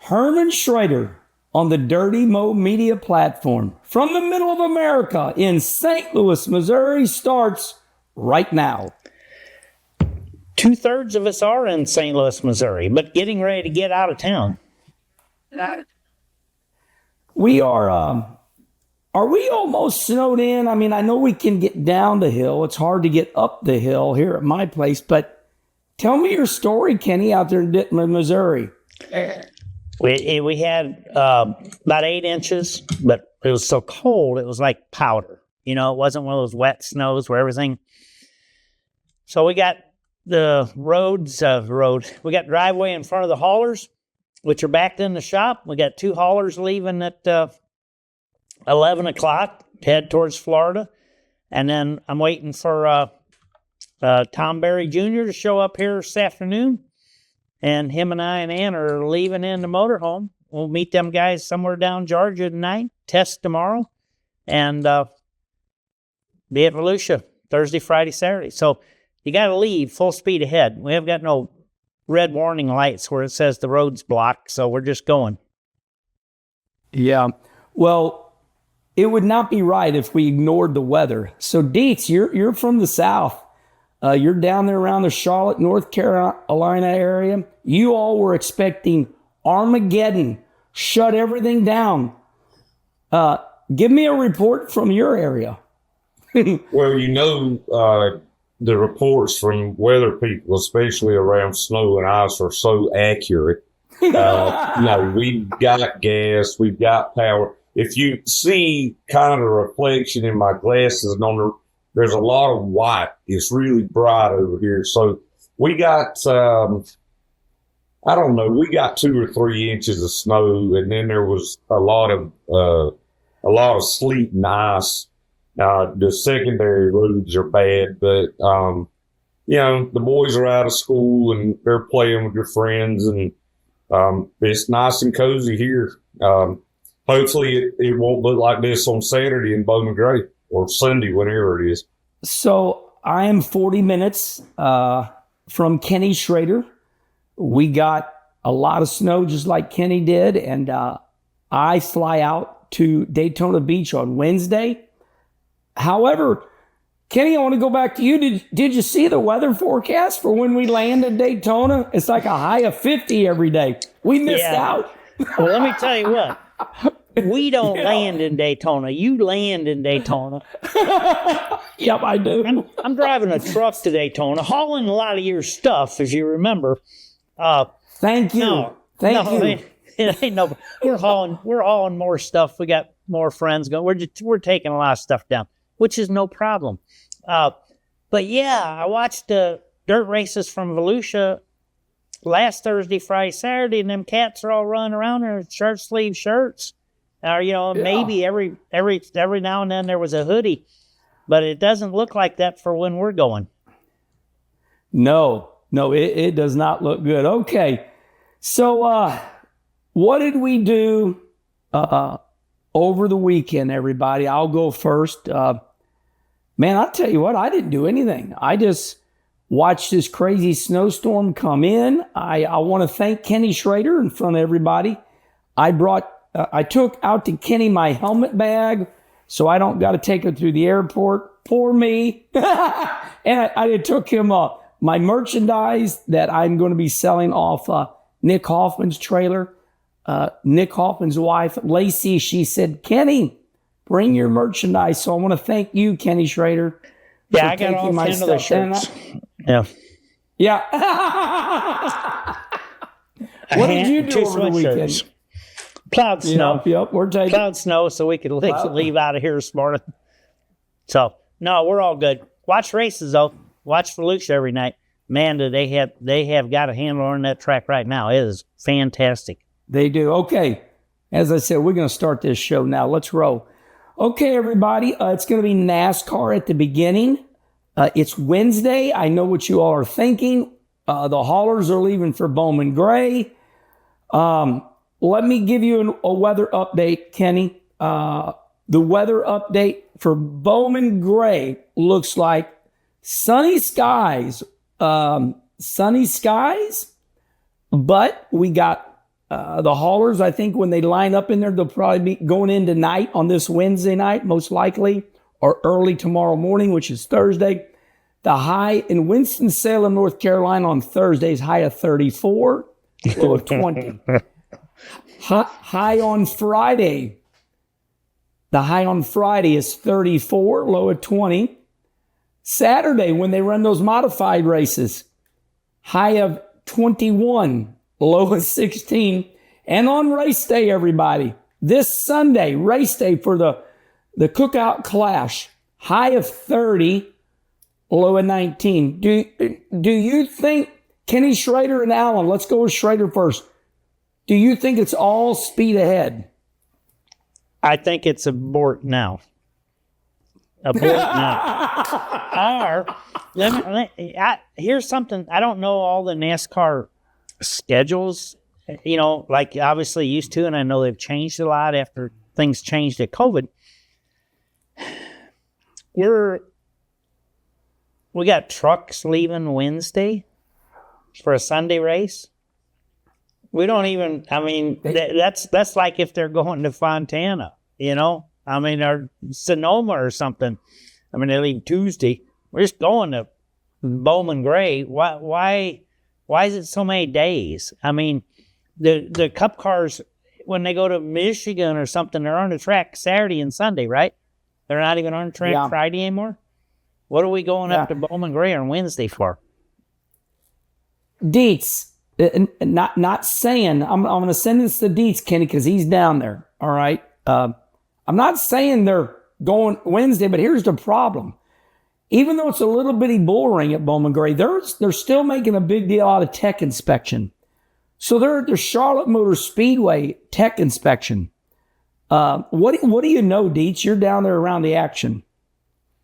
Herm and Schrader on the Dirty Mo Media platform from the middle of America in St. Louis, Missouri starts right now. 2/3 of us are in St. Louis, Missouri, but getting ready to get out of town. We are we almost snowed in? I mean, I know we can get down the hill. It's hard to get up the hill here at my place, but tell me your story, Kenny, out there in Dittman, Missouri. We had about 8 inches, but it was so cold, it was like powder. You know, it wasn't one of those wet snows where everything. So we got the we got driveway in front of the haulers, which are backed in the shop. We got 2 haulers leaving at 11 o'clock to head towards Florida. And then I'm waiting for Tom Berry Jr. to show up here this afternoon. And him and I and Ann are leaving in the motorhome. We'll meet them guys somewhere down Georgia tonight, test tomorrow, and be at Volusia Thursday, Friday, Saturday. So you got to leave full speed ahead. We haven't got no red warning lights where it says the road's blocked, so we're just going. Yeah. Well, it would not be right if we ignored the weather. So, Dietz, you're from the South. You're down there around the Charlotte, North Carolina area. You all were expecting Armageddon, shut everything down. Give me a report from your area. Well, you know, the reports from weather people, especially around snow and ice, are so accurate. No, we've got gas, we've got power. If you see kind of a reflection in my glasses there's a lot of white. It's really bright over here. So we got, I don't know, we got 2 or 3 inches of snow, and then there was a lot of sleet and ice. The secondary roads are bad, but, you know, the boys are out of school and they're playing with their friends, and it's nice and cozy here. Hopefully it won't look like this on Saturday in Bowman Gray, or Sunday, whenever it is. So I am 40 minutes from Kenny Schrader. We got a lot of snow just like Kenny did, and I fly out to Daytona Beach on Wednesday. However, Kenny, I want to go back to you. Did you see the weather forecast for when we land in Daytona? It's like a high of 50 every day. We missed out. Well, let me tell you what. We don't land in Daytona. You land in Daytona. Yep, I do. I'm driving a truck to Daytona, hauling a lot of your stuff, as you remember. Thank you. Thank you. It ain't no. We're hauling more stuff. We got more friends going. We're taking a lot of stuff down, which is no problem. But yeah, I watched the dirt races from Volusia last Thursday, Friday, Saturday, and them cats are all running around in shirt sleeve shirts. Or, you know, maybe every now and then there was a hoodie, but it doesn't look like that for when we're going. No, it does not look good. Okay, so what did we do over the weekend, everybody? I'll go first. Man, I'll tell you what, I didn't do anything. I just watched this crazy snowstorm come in. I want to thank Kenny Schrader in front of everybody. I took out to Kenny my helmet bag so I don't got to take it through the airport. Poor me. And I took him my merchandise that I'm going to be selling off Nick Hoffman's trailer. Nick Hoffman's wife, Lacey, she said, Kenny, bring your merchandise. So I want to thank you, Kenny Schrader. Yeah, I got all 10 of the shirts. Yeah. What did you do over the weekend? Shirts. Plowed snow. Yep, we're taking plowed snow so we could leave out of here this morning. So, no, we're all good. Watch races, though. Watch Volusia every night. Man, do they have got a handle on that track right now. It is fantastic. They do. Okay. As I said, we're going to start this show now. Let's roll. Okay, everybody. It's going to be NASCAR at the beginning. It's Wednesday. I know what you all are thinking. The haulers are leaving for Bowman Gray. Let me give you a weather update, Kenny. The weather update for Bowman Gray looks like sunny skies, but we got The haulers, I think when they line up in there, they'll probably be going in tonight on this Wednesday night, most likely, or early tomorrow morning, which is Thursday. The high in Winston-Salem, North Carolina on Thursday is high of 34, low of 20. High on Friday. The high on Friday is 34, low of 20. Saturday, when they run those modified races, high of 21, low of 16. And on race day, everybody, this Sunday, race day for the Cookout Clash, high of 30, low of 19. Do you think, Kenny Schrader and Allen, let's go with Schrader first. Do you think it's all speed ahead? I think it's abort now. Abort now. Here's something. I don't know all the NASCAR schedules, like obviously used to, and I know they've changed a lot after things changed at COVID. We got trucks leaving Wednesday for a Sunday race. We don't even, that's like if they're going to Fontana, or Sonoma or something. They leave Tuesday. We're just going to Bowman Gray. Why is it so many days? The Cup cars, when they go to Michigan or something, they're on the track Saturday and Sunday, right? They're not even on the track Friday anymore? What are we going up to Bowman Gray on Wednesday for? Dietz, not saying, I'm going to send this to Dietz, Kenny, because he's down there, all right? I'm not saying they're going Wednesday, but here's the problem. Even though it's a little bitty bull ring at Bowman Gray, they're still making a big deal out of tech inspection. So they're at the Charlotte Motor Speedway tech inspection. What do you know, Dietz? You're down there around the action.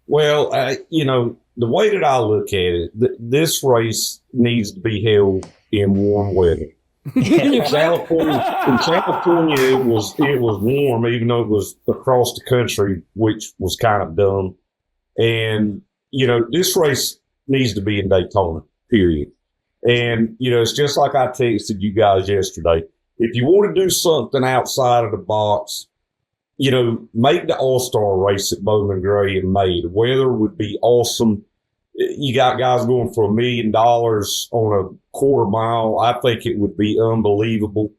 Well, the way that I look at it, this race needs to be held in warm weather. In California, it was warm, even though it was across the country, which was kind of dumb. And this race needs to be in Daytona, period. And it's just like I texted you guys yesterday. If you want to do something outside of the box, make the All-Star race at Bowman Gray in May. The weather would be awesome. You got guys going for $1 million on a quarter mile. I think it would be unbelievable.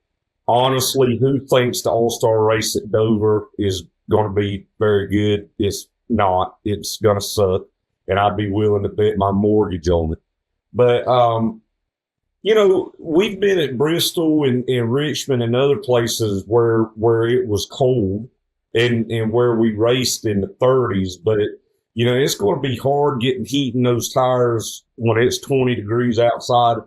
Honestly, who thinks the All-Star race at Dover is going to be very good? It's not. It's going to suck. And I'd be willing to bet my mortgage on it. But, we've been at Bristol and Richmond and other places where it was cold and where we raced in the 30s. But it's going to be hard getting heat in those tires when it's 20 degrees outside.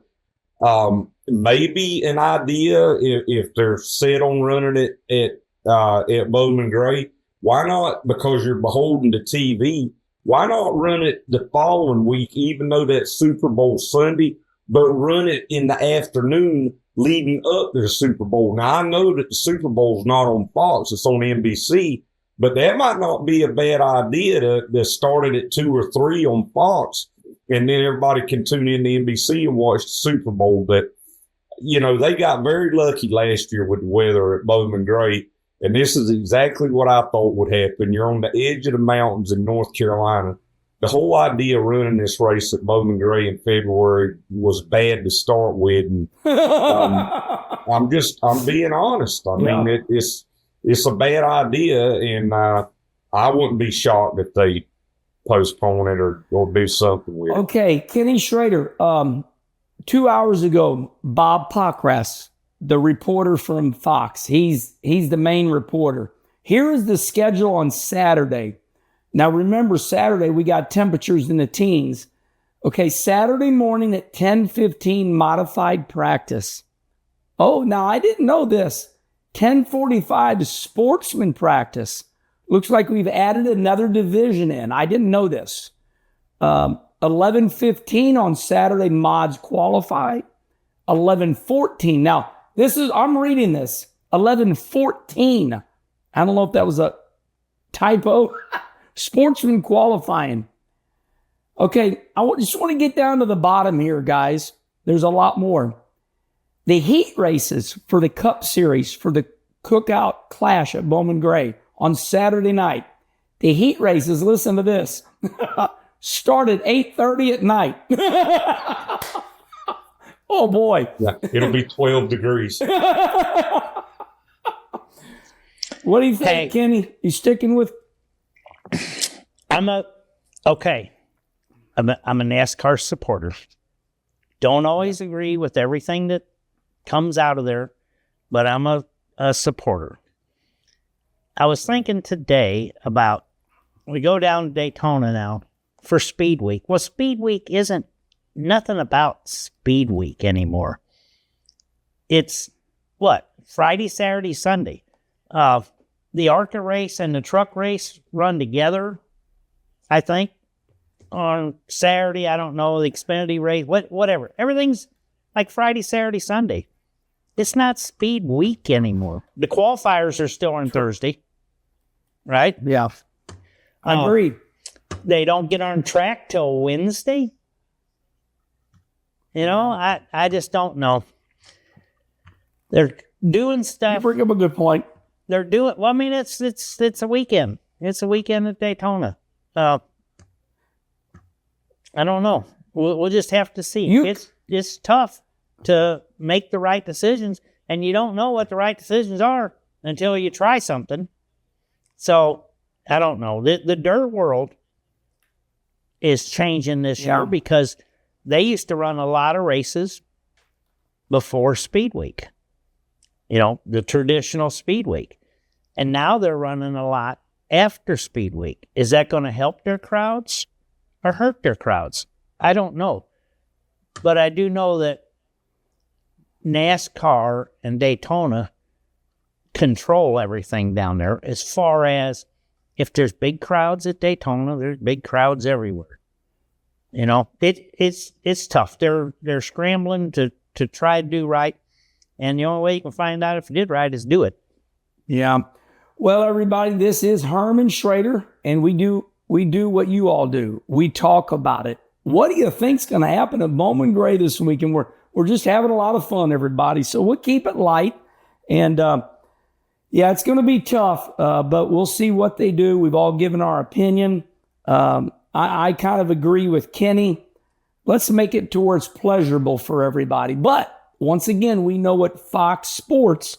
Maybe an idea if they're set on running it at Bowman Gray. Why not? Because you're beholden to TV. Why not run it the following week, even though that's Super Bowl Sunday, but run it in the afternoon leading up to the Super Bowl? Now, I know that the Super Bowl's not on Fox, it's on NBC, but that might not be a bad idea to start it at 2 or 3 on Fox, and then everybody can tune in to NBC and watch the Super Bowl. But, they got very lucky last year with the weather at Bowman Gray, and this is exactly what I thought would happen. You're on the edge of the mountains in North Carolina. The whole idea of running this race at Bowman Gray in February was bad to start with. And, I'm being honest. I mean, it's a bad idea, and I wouldn't be shocked if they postpone it or do something with it. Okay, Kenny Schrader. 2 hours ago, Bob Pockras, the reporter from Fox, he's the main reporter. Here is the schedule on Saturday. Now, remember, Saturday, we got temperatures in the teens. Okay, Saturday morning at 10:15, modified practice. Oh, now, I didn't know this. 10:45, sportsman practice. Looks like we've added another division in. I didn't know this. 11:15 on Saturday, mods qualify. 11:14. Now, I'm reading this. 11:14. I don't know if that was a typo. Sportsman qualifying. Okay, I just want to get down to the bottom here, guys. There's a lot more. the heat races for the Cup Series for the Cookout Clash at Bowman Gray on Saturday night. The heat races, listen to this, start at 8:30 at night. Oh, boy. Yeah, it'll be 12 degrees. What do you think, Kenny? You sticking with? I'm a NASCAR supporter. Don't always agree with everything that comes out of there, but I'm a supporter. I was thinking today about, we go down to Daytona now for Speed Week. Well, Speed Week isn't nothing about Speed Week anymore. It's what? Friday, Saturday, Sunday. The ARCA race and the truck race run together, I think. On Saturday, I don't know, the Xfinity race, whatever. Everything's like Friday, Saturday, Sunday. It's not Speed Week anymore. The qualifiers are still on Thursday, right? Yeah. I agree. They don't get on track till Wednesday. You know, I just don't know. They're doing stuff. You bring up a good point. They're doing, well, I mean, it's a weekend. It's a weekend at Daytona. I don't know. We'll just have to see. It's tough to make the right decisions, and you don't know what the right decisions are until you try something. So, I don't know. The dirt world is changing this year because they used to run a lot of races before Speed Week. You know, the traditional Speed Week. And now they're running a lot after Speed Week. Is that going to help their crowds or hurt their crowds? I don't know. But I do know that NASCAR and Daytona control everything down there. As far as if there's big crowds at Daytona, there's big crowds everywhere. You know, it's tough. They're scrambling to try to do right. And the only way you can find out if you did right is do it. Yeah. Well, everybody, this is Herm and Schrader, and we do what you all do. We talk about it. What do you think's going to happen at Bowman Gray this weekend? We're just having a lot of fun, everybody. So we'll keep it light. And, it's going to be tough, but we'll see what they do. We've all given our opinion. I kind of agree with Kenny. Let's make it to where it's pleasurable for everybody. But once again, we know what Fox Sports,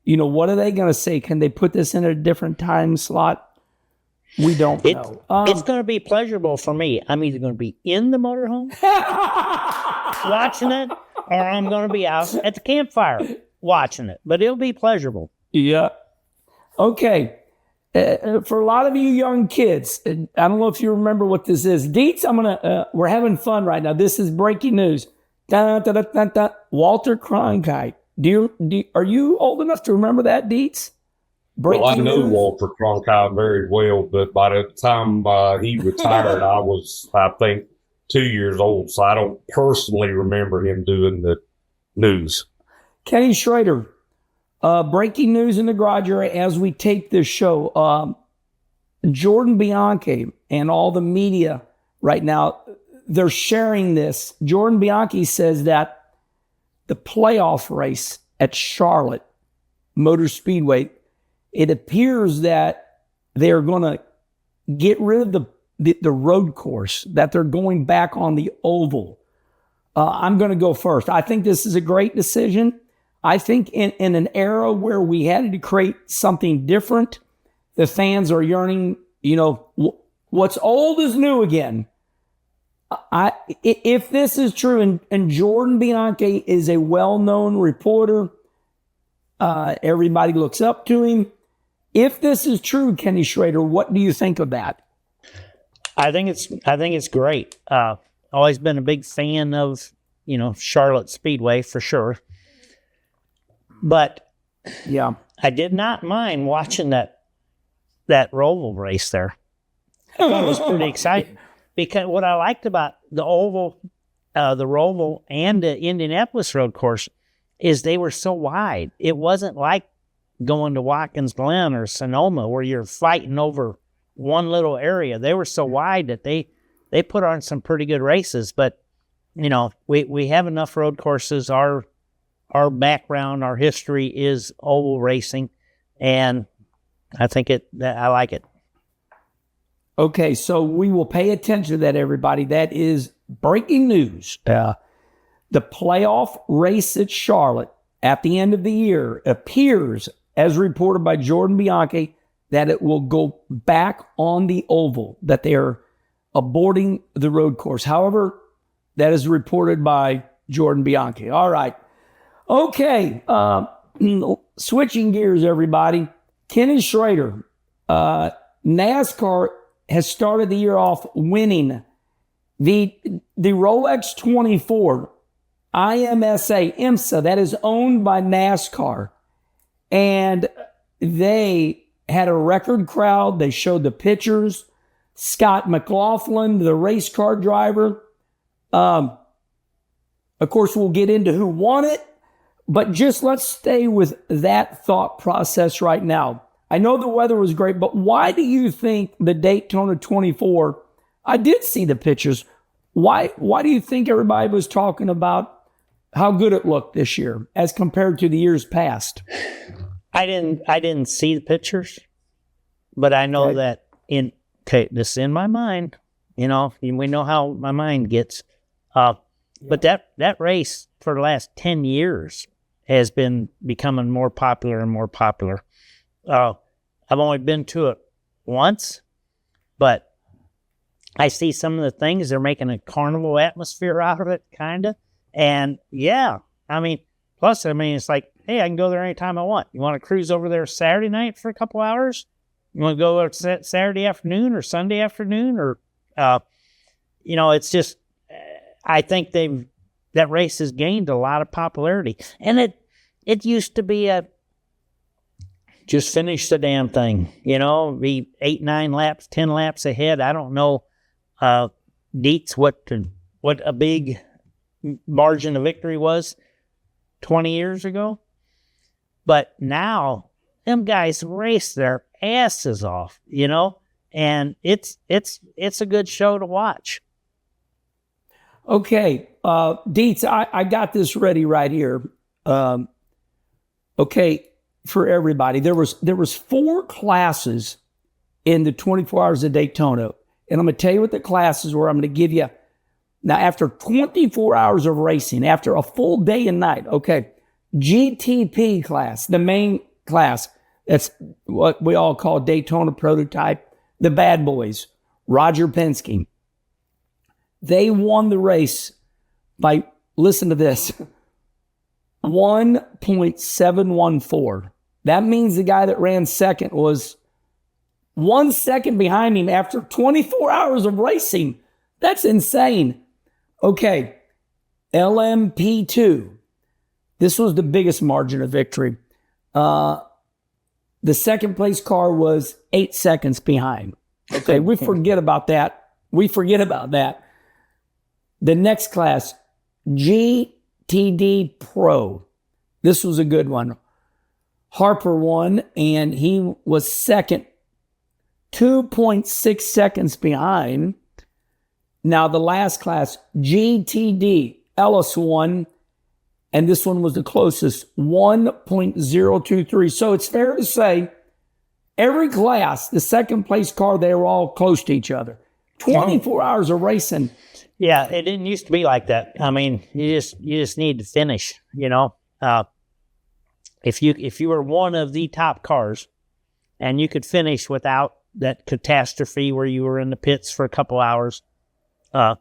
what are they going to say? Can they put this in a different time slot? We don't know. It's going to be pleasurable for me. I'm either going to be in the motorhome watching it, or I'm going to be out at the campfire watching it. But it'll be pleasurable. Yeah. Okay. For a lot of you young kids, I don't know if you remember what this is. Deets, we're having fun right now. This is breaking news. Walter Cronkite. Are you old enough to remember that, Deets? Well, I know Walter Cronkite very well, but by the time he retired, I was, I think, 2 years old, so I don't personally remember him doing the news. Kenny Schrader, breaking news in the garage area as we tape this show. Jordan Bianchi and all the media right now, they're sharing this. Jordan Bianchi says that the playoff race at Charlotte Motor Speedway, it appears that they're going to get rid of the road course, that they're going back on the oval. I'm going to go first. I think this is a great decision. I think in an era where we had to create something different, the fans are yearning, what's old is new again. If this is true, and Jordan Bianchi is a well-known reporter, everybody looks up to him. If this is true, Kenny Schrader, what do you think of that? I think it's great. Always been a big fan of, Charlotte Speedway for sure. But yeah, I did not mind watching that Roval race there. I thought it was pretty exciting. Because what I liked about the oval, the Roval, and the Indianapolis road course is they were so wide. It wasn't like going to Watkins Glen or Sonoma where you're fighting over one little area. They were so wide that they put on some pretty good races. But we have enough road courses. Our our background, our history is oval racing, and I think I like it. Okay, so we will pay attention to that, everybody. That is breaking news. The playoff race at Charlotte at the end of the year appears, as reported by Jordan Bianchi, that it will go back on the oval, that they are aborting the road course. However, that is reported by Jordan Bianchi. All right. Okay. Switching gears, everybody. Ken and Schrader. NASCAR has started the year off winning the Rolex 24 IMSA, that is owned by NASCAR. And they had a record crowd. They showed the pictures. Scott McLaughlin, the race car driver. Of course, we'll get into who won it, but just let's stay with that thought process right now. I know the weather was great, but why do you think the Daytona 24, I did see the pictures. Why do you think everybody was talking about how good it looked this year as compared to the years past? I didn't see the pictures, but I know that this is in my mind. We know how my mind gets. But that race for the last 10 years has been becoming more popular and more popular. I've only been to it once, but I see some of the things. They're making a carnival atmosphere out of it, kind of. And yeah, plus, it's like, hey, I can go there anytime I want. You want to cruise over there Saturday night for a couple hours? You want to go there Saturday afternoon or Sunday afternoon? Or, it's just, I think that race has gained a lot of popularity. And it used to be just finish the damn thing, be 8, 9 laps, 10 laps ahead. I don't know, Dietz, what a big margin of victory was 20 years ago. But now them guys race their asses off, and it's a good show to watch. Okay, Dietz, I got this ready right here. Okay, for everybody, there was 4 classes in the 24 Hours of Daytona, and I'm going to tell you what the classes were. I'm going to give you now after 24 hours of racing, after a full day and night. Okay, GTP class, the main class. That's what we all call Daytona Prototype. The bad boys, Roger Penske. They won the race by, listen to this, 1.714. That means the guy that ran second was 1 second behind him after 24 hours of racing. That's insane. Okay, LMP2. This was the biggest margin of victory. The second place car was 8 seconds behind. Okay, we forget about that. The next class, GTD Pro. This was a good one. Harper won, and he was second, 2.6 seconds behind. Now, the last class, GTD, Ellis won, and this one was the closest, 1.023. So it's fair to say every class, the second place car, they were all close to each other. 24 hours of racing. Yeah, it didn't used to be like that. You just need to finish, If you were one of the top cars and you could finish without that catastrophe where you were in the pits for a couple hours, you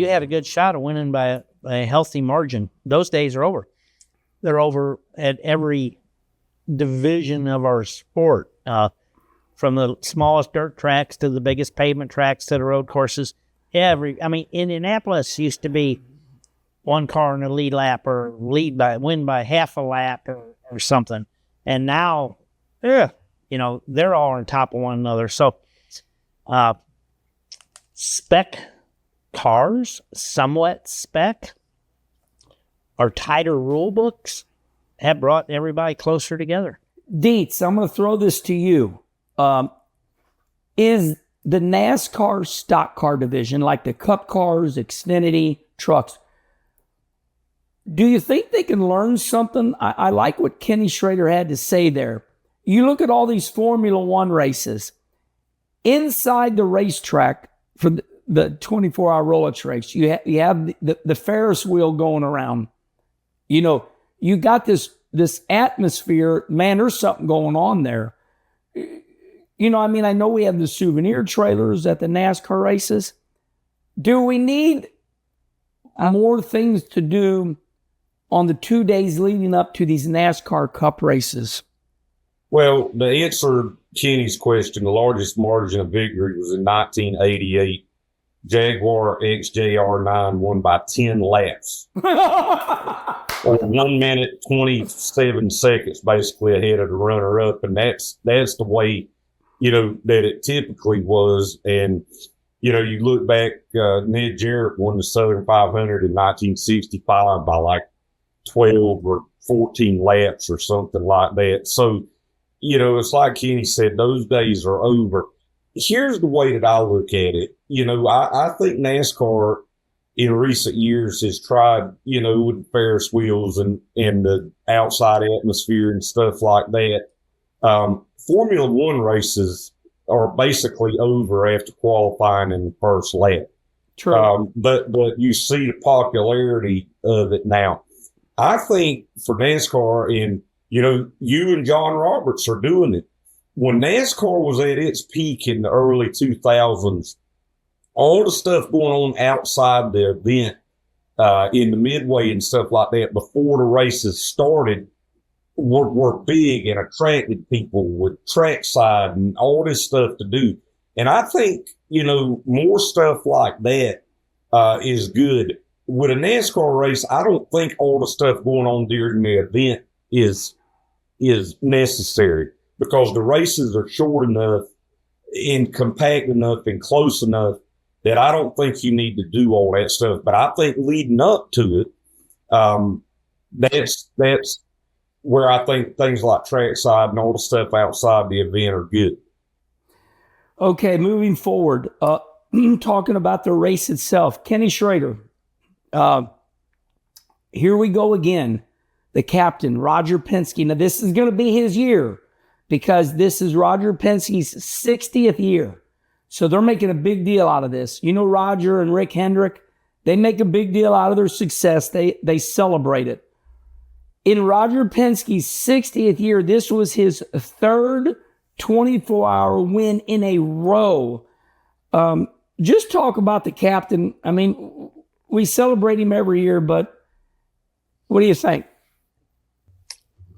had a good shot of winning by a healthy margin. Those days are over. They're over at every division of our sport, from the smallest dirt tracks to the biggest pavement tracks to the road courses. Indianapolis used to be one car in the lead lap or win by half a lap or something. And now, they're all on top of one another. So, spec cars, somewhat spec, or tighter rule books have brought everybody closer together. Dietz, I'm going to throw this to you. Is the NASCAR stock car division, like the Cup cars, Xfinity, trucks, Do you think they can learn something? I like what Kenny Schrader had to say there. You look at all these Formula One races. Inside the racetrack for the 24-hour Rolex race, you have the Ferris wheel going around. You know, you got this atmosphere. Man, there's something going on there. You know, I mean, I know we have the souvenir trailers at the NASCAR races. Do we need more things to do on the 2 days leading up to these NASCAR Cup races? Well, to answer Kenny's question, the largest margin of victory was in 1988. Jaguar XJR9 won by 10 laps. Or 1 minute, 27 seconds, basically ahead of the runner-up. And that's the way, you know, that it typically was. And, you know, you look back, Ned Jarrett won the Southern 500 in 1965 by like 12 or 14 laps or something like that. So, you know, it's like Kenny said, those days are over. Here's the way that I look at it. You know, I think NASCAR in recent years has tried, you know, with the Ferris wheels and the outside atmosphere and stuff like that. Formula One races are basically over after qualifying in the first lap. True. But you see the popularity of it now. I think for NASCAR, and, you know, you and John Roberts are doing it. When NASCAR was at its peak in the early 2000s, all the stuff going on outside the event, in the midway and stuff like that, before the races started, were big and attracted people with trackside and all this stuff to do. And I think, you know, more stuff like that is good. With a NASCAR race, I don't think all the stuff going on during the event is necessary, because the races are short enough and compact enough and close enough that I don't think you need to do all that stuff. But I think leading up to it, that's where I think things like trackside and all the stuff outside the event are good. Okay, moving forward, talking about the race itself, Kenny Schrader. Here we go again. The captain, Roger Penske. Now, this is going to be his year, because this is Roger Penske's 60th year. So they're making a big deal out of this. You know, Roger and Rick Hendrick, they make a big deal out of their success. They celebrate it. In Roger Penske's 60th year, this was his third 24-hour win in a row. Just talk about the captain. I mean, we celebrate him every year, but what do you think?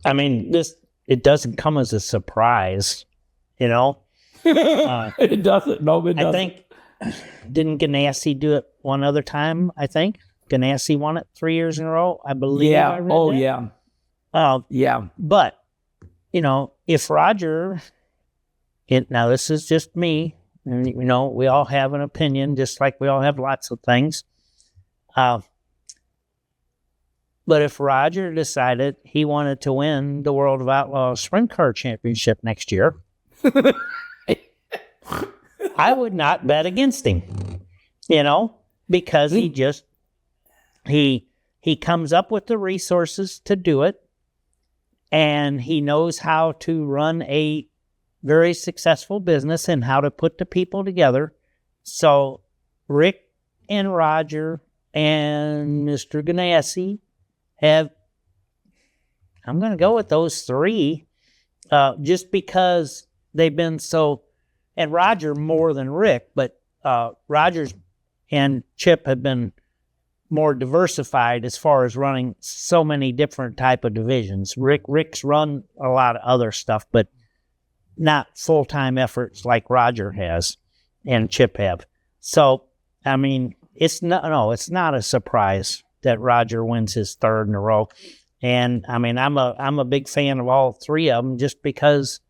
I mean, it doesn't come as a surprise, you know? It doesn't. No, it doesn't. I think, didn't Ganassi do it one other time, I think? Ganassi won it 3 years in a row, I believe. Yeah. I read Oh, that. yeah. Yeah. But, you know, if Roger, now this is just me, and, you know, we all have an opinion, just like we all have lots of things. But if Roger decided he wanted to win the World of Outlaws Sprint Car Championship next year, I would not bet against him, you know, because he comes up with the resources to do it, and he knows how to run a very successful business and how to put the people together. So Rick and Roger and Mr. Ganassi I'm going to go with those three, just because they've been so, and Roger more than Rick, but Rogers and Chip have been more diversified as far as running so many different type of divisions. Rick's run a lot of other stuff, but not full-time efforts like Roger has and Chip have. So, I mean, it's not a surprise that Roger wins his third in a row. And I mean, I'm a big fan of all three of them, just because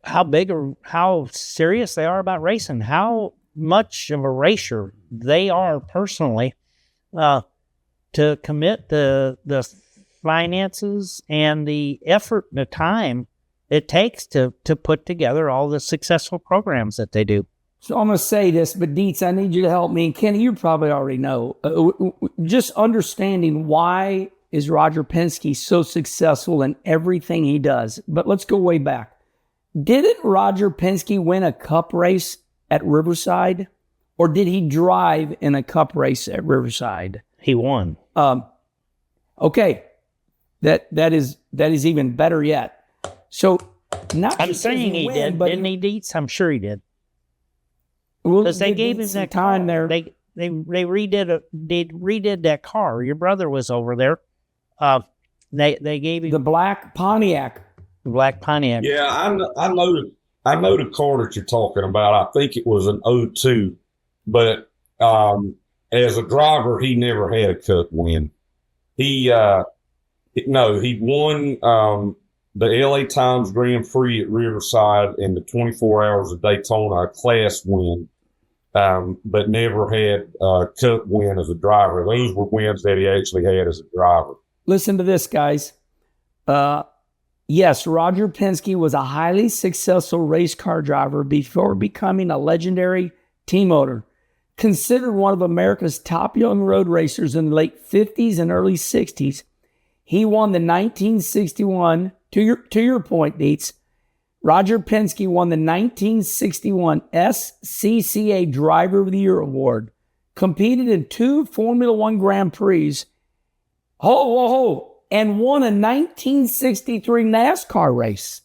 how serious they are about racing, how much of a racer they are personally, to commit the finances and the effort and the time it takes to put together all the successful programs that they do. So I'm going to say this, but Dietz, I need you to help me. And Kenny, you probably already know. Just understanding why is Roger Penske so successful in everything he does. But let's go way back. Didn't Roger Penske win a cup race at Riverside? Or did he drive in a cup race at Riverside? He won. Okay. That is even better yet. So not I'm saying he did, but didn't he, Dietz? I'm sure he did. Because they gave him that time car. there. They redid that car. Your brother was over there. They gave him the black Pontiac. The black Pontiac. Yeah, I know the car that you're talking about. I think it was an 02, but as a driver, he never had a cup win. He won the LA Times Grand Prix at Riverside and the 24 Hours of Daytona, a class win, but never had a cup win as a driver. Those were wins that he actually had as a driver. Listen to this, guys. Yes, Roger Penske was a highly successful race car driver before becoming a legendary team owner. Considered one of America's top young road racers in the late 50s and early 60s, he won the 1961, to your point, Dietz, Roger Penske won the 1961 SCCA Driver of the Year Award, competed in 2 Formula One Grand Prix, and won a 1963 NASCAR race.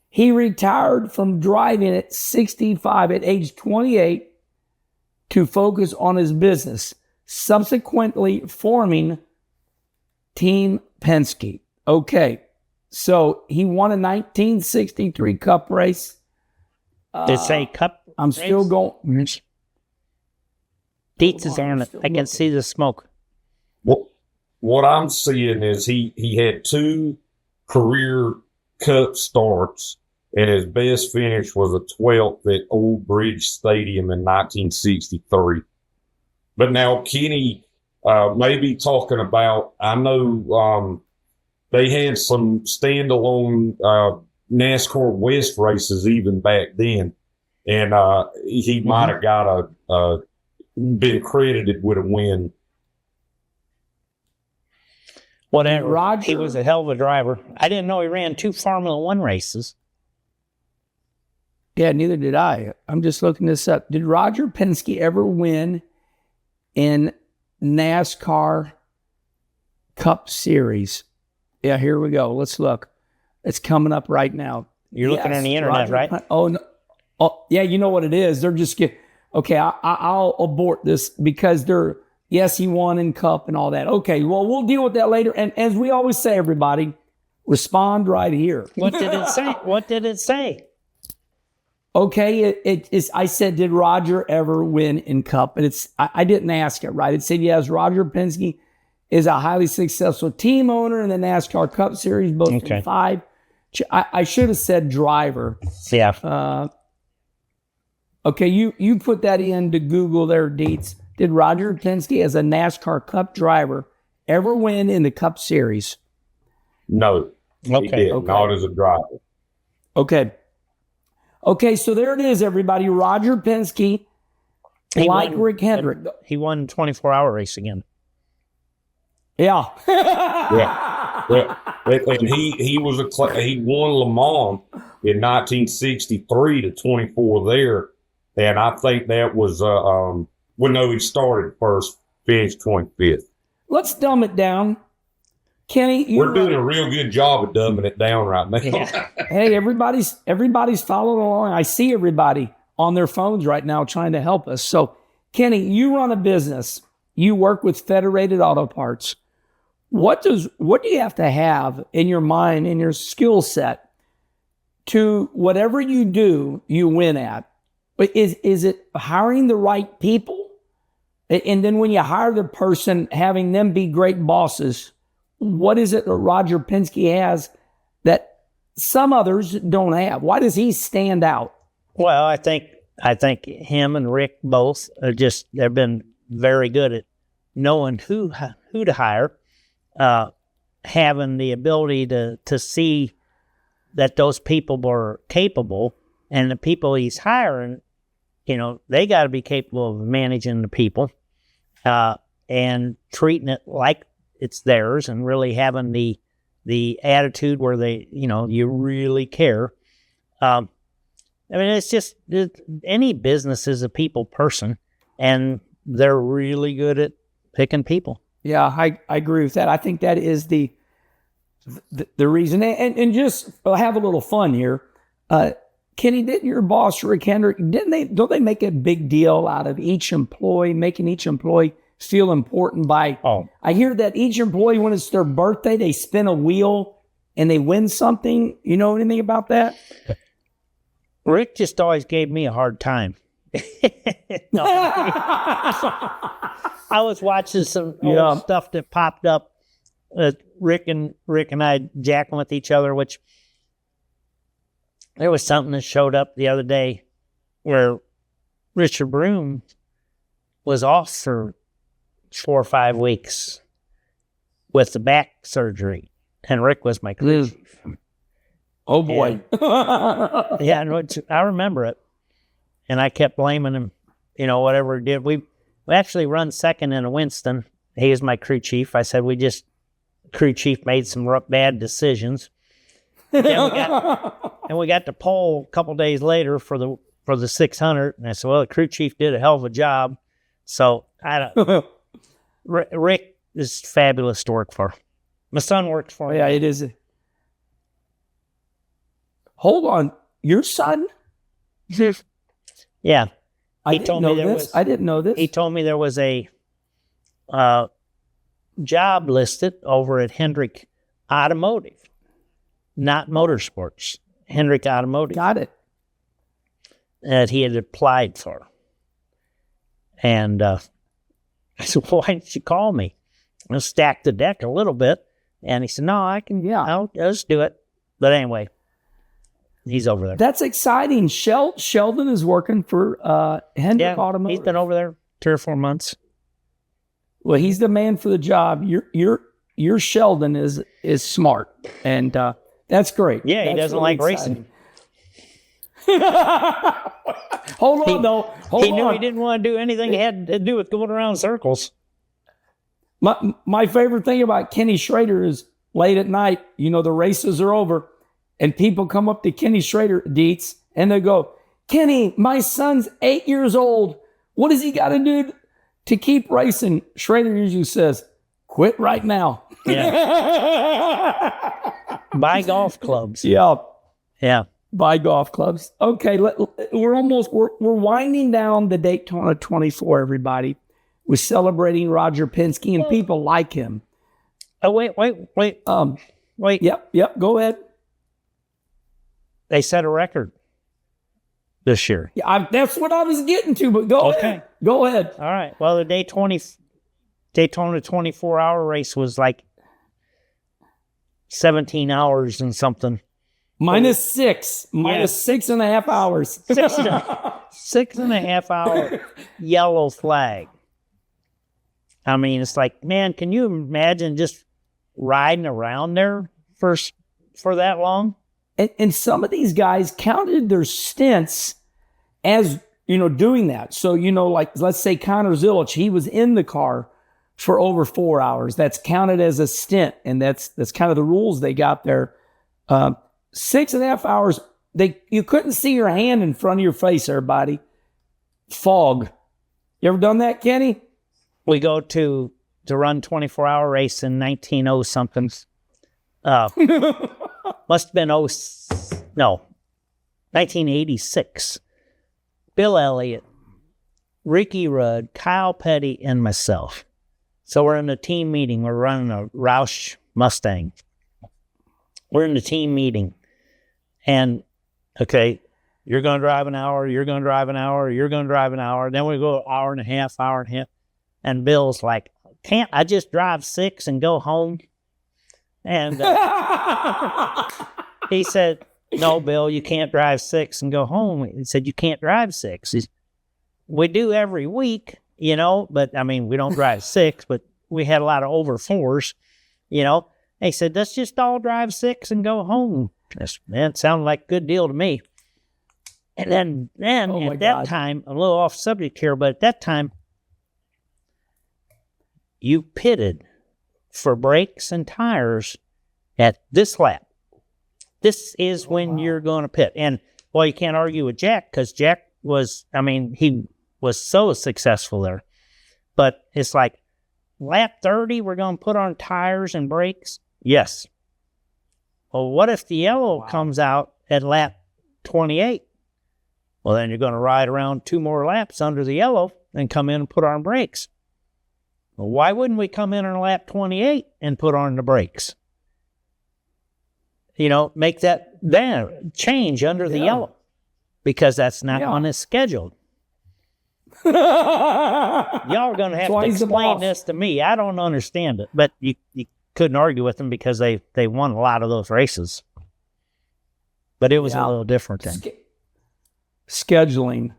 He retired from driving at 65 at age 28 to focus on his business, subsequently forming Team Penske. Okay, so he won a 1963 Cup race. Did it say Cup? I'm race? still going. Dietz is on it. I can see the smoke. What I'm seeing is he had 2 career Cup starts, and his best finish was a 12th at Old Bridge Stadium in 1963. But now Kenny may be talking about, I know they had some standalone NASCAR West races even back then, and he might have got been credited with a win. Whatever. Roger, he was a hell of a driver. I didn't know he ran 2 Formula One races. Yeah, neither did I. I'm just looking this up. Did Roger Penske ever win in NASCAR Cup Series? Yeah, here we go. Let's look. It's coming up right now. You're looking on the internet, right? No. Oh, yeah, you know what it is. They're just okay, I'll abort this because yes, he won in Cup and all that. Okay, well, we'll deal with that later. And as we always say, everybody, respond right here. What did it say? What did it say? Okay, it is. I said, did Roger ever win in Cup? And I didn't ask it, right? It said, yes, Roger Penske is a highly successful team owner in the NASCAR Cup Series, both in 5. I should have said driver. Yeah. Okay, you put that into Google there, Dietz. Did Roger Penske as a NASCAR Cup driver ever win in the Cup Series? No. Okay. He did, not as a driver. Okay, so there it is, everybody. Roger Penske, Rick Hendrick. He won 24-hour race again. Yeah. Yeah. And he won Le Mans in 1963 to 24 there, and I think that was he started first, finished 25th. Let's dumb it down. Kenny, we're doing a real good job of dumbing it down right now. Yeah. Hey, everybody's following along. I see everybody on their phones right now trying to help us. So, Kenny, you run a business. You work with Federated Auto Parts. What do you have to have in your mind, in your skill set, to whatever you do, you win at? But is it hiring the right people? And then when you hire the person, having them be great bosses, what is it that Roger Penske has that some others don't have? Why does he stand out? Well, I think him and Rick both they've been very good at knowing who to hire, having the ability to see that those people were capable, and the people he's hiring they got to be capable of managing the people and treating it like it's theirs and really having the attitude where they, you really care. It's just any business is a people person, and they're really good at picking people. Yeah, I agree with that. I think that is the reason. And just have a little fun here. Kenny, didn't your boss, Rick Hendrick, don't they make a big deal out of making each employee feel important by, I hear that each employee, when it's their birthday, they spin a wheel and they win something. You know anything about that? Rick just always gave me a hard time. No. I was watching some old stuff that popped up. Rick and I jacking with each other, which there was something that showed up the other day where Richard Broom was off for 4 or 5 weeks with the back surgery, and Rick was my crew chief. Oh boy. I remember it. And I kept blaming him, whatever he did. We actually run second in a Winston. He was my crew chief. I said, crew chief made some bad decisions. We got to pole a couple days later for the 600. And I said, well, the crew chief did a hell of a job. So Rick is fabulous to work for. My son works for him. Yeah, it is. Hold on. Your son? Yeah. I didn't know this. He told me there was a job listed over at Hendrick Automotive, not Motorsports. Hendrick Automotive. Got it. That he had applied for. And I said, well, why didn't you call me? I'll stack the deck a little bit. And he said, no, I can, I'll just do it. But anyway, he's over there. That's exciting. Sheldon is working for Hendrick Automotive. He's been over there 3 or 4 months. Well, he's the man for the job. Your Sheldon is smart, and that's great. Yeah, he doesn't like racing. Hold on. He knew he didn't want to do anything that had to do with going around circles. My favorite thing about Kenny Schrader is late at night, the races are over, and people come up to Kenny Schrader, Dietz, and they go, Kenny, my son's 8 years old. What does he got to do to keep racing? Schrader usually says, quit right now. Yeah. Buy golf clubs. Yeah. Yeah. Buy golf clubs. Okay, we're winding down the Daytona 24, everybody. We're celebrating Roger Penske, and people like him. Oh, wait. Wait. Yep, go ahead. They set a record this year. Yeah, that's what I was getting to, but go ahead. Go ahead. All right. Well, the Daytona 24-hour race was like 17 hours and something. Minus 6.5 hours. 6.5 hour yellow flag. I mean, it's like, man, can you imagine just riding around there for that long? And some of these guys counted their stints as, doing that. So, like, let's say Connor Zilic, he was in the car for over 4 hours. That's counted as a stint. And that's kind of the rules they got there. 6.5 hours, you couldn't see your hand in front of your face, everybody. Fog. You ever done that, Kenny? We go to run 24-hour race in 1900-something. Must have been 1986. Bill Elliott, Ricky Rudd, Kyle Petty, and myself. So we're in a team meeting. We're running a Roush Mustang. We're in the team meeting. And, okay, you're going to drive an hour, you're going to drive an hour, you're going to drive an hour. Then we go hour and a half. And Bill's like, can't I just drive 6 and go home? And he said, no, Bill, you can't drive 6 and go home. He said, you can't drive 6. We do every week, but I mean, we don't drive 6, but we had a lot of over 4s, And he said, let's just all drive 6 and go home. Man, it sounded like a good deal to me. And then Oh, my at that God. time, a little off subject here, but at that time, you pitted for brakes and tires at this lap. This is when you're going to pit. And, well, you can't argue with Jack because Jack was, he was so successful there. But it's like, lap 30, we're going to put on tires and brakes? Yes. Well, what if the yellow comes out at lap 28? Well, then you're going to ride around 2 more laps under the yellow and come in and put on brakes. Well, why wouldn't we come in on lap 28 and put on the brakes? Make that change under the yellow because that's not on his schedule. Y'all are going to have to explain this to me. I don't understand it, but you couldn't argue with them because they won a lot of those races. But it was a little different then. Scheduling.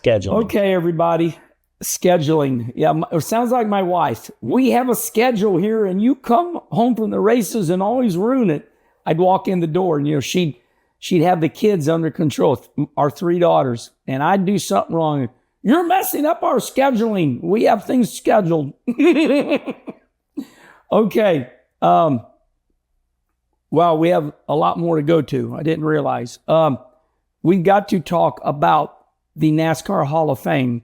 Okay, everybody. Scheduling. Yeah, it sounds like my wife. We have a schedule here, and you come home from the races and always ruin it. I'd walk in the door, and she'd have the kids under control, our 3 daughters, and I'd do something wrong. You're messing up our scheduling. We have things scheduled. Okay. Well, we have a lot more to go to. I didn't realize. We've got to talk about the NASCAR Hall of Fame.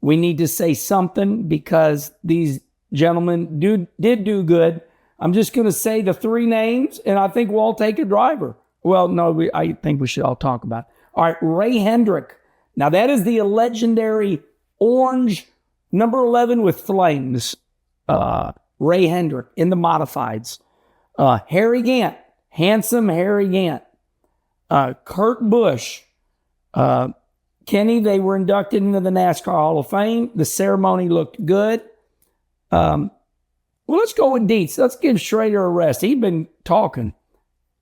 We need to say something because these gentlemen did do good. I'm just going to say the 3 names, and I think we'll all take a driver. Well, no, I think we should all talk about it. All right, Ray Hendrick. Now, that is the legendary orange number 11 with flames. Ray Hendrick in the modifieds. Harry Gant, handsome Harry Gant. Kurt Busch. Kenny, they were inducted into the NASCAR Hall of Fame. The ceremony looked good. Well, let's go with Dietz. Let's give Schrader a rest. He's been talking.